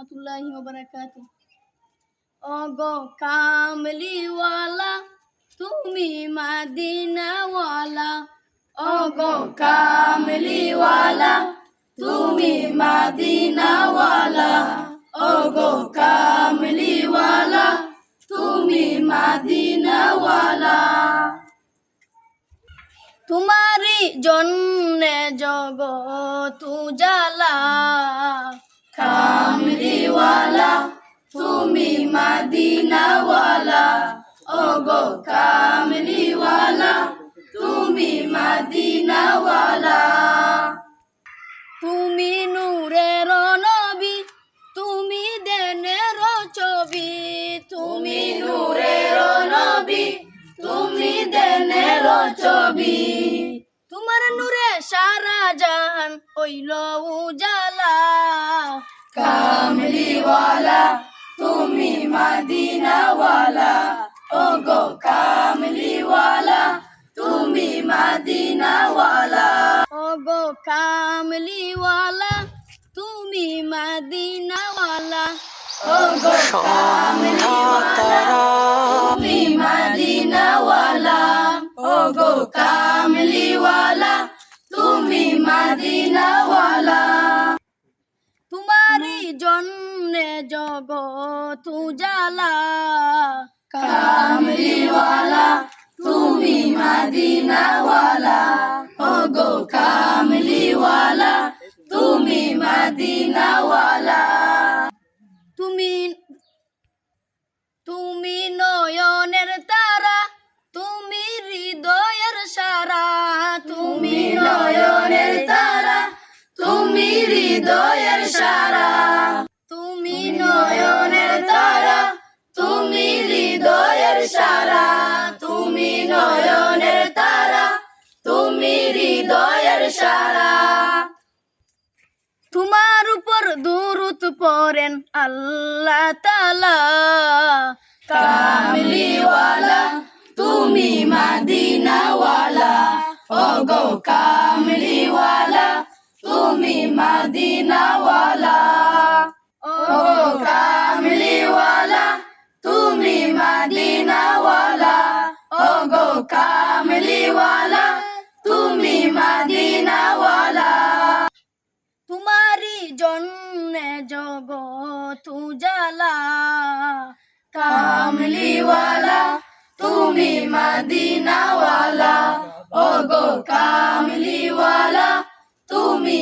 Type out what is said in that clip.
রহমতুল্লাহি ওয়া বারাকাতুহু। ওগো কামলিওয়ালা তুমি মদিনাওয়ালা, ওগো কামলিওয়ালা তুমি মদিনাওয়ালা, ওগো কামলিওয়ালা তুমি মদিনাওয়ালা। তোমারি জন্যে জগৎ উজালা, কামলিওয়ালা তুমি মদিনাওয়ালা, ওগো কামলিওয়ালা তুমি মদিনাওয়ালা। তুমি নূরের নবী তুমি দেনের ছবি, তুমি নূরের নবী তুমি দেনের ছবি। তোমার নূরে সারা জাহান হইল উজালা, কামলিওয়ালা তুমি মদিনাওয়ালা, ওগো কামলিওয়ালা তুমি মদিনাওয়ালা, ওগো কামলিওয়ালা তুমি মদিনাওয়ালা, ওগো কামলিওয়ালা তুমি মদিনাওয়ালা, ওগো কামলিওয়ালা তুমি মদিনাওয়ালা। তোমারি জন্যে জগৎ উজালা, কামলিওয়ালা তুমি মদিনাওয়ালা, ওগো কামলিওয়ালা তুমি মদিনাওয়ালা। তুমি নয়নের তারা তুমি হৃদয়ের সারা, তুমি নয়নের তারা তুমি হৃদয়ের সারা, তুমি নয়নের তারা তুমি হৃদয়ের সারা, তুমি নয়নের তারা তুমি হৃদয়ের সারা। তোমার উপর দুরূদ পড়েন আল্লাহ তাআলা, কামলিওয়ালা তুমি মদিনাওয়ালা, ওগো কামলিওয়ালা তুমি মদিনাওয়ালা, ওগো কামলিওয়ালা তুমি মদিনাওয়ালা, ওগো কামলিওয়ালা তুমি মদিনাওয়ালা। তোমারি জন্যে জগৎ উজালা, কামলিওয়ালা তুমি মদিনাওয়ালা, ওগো কামলিওয়ালা তুমি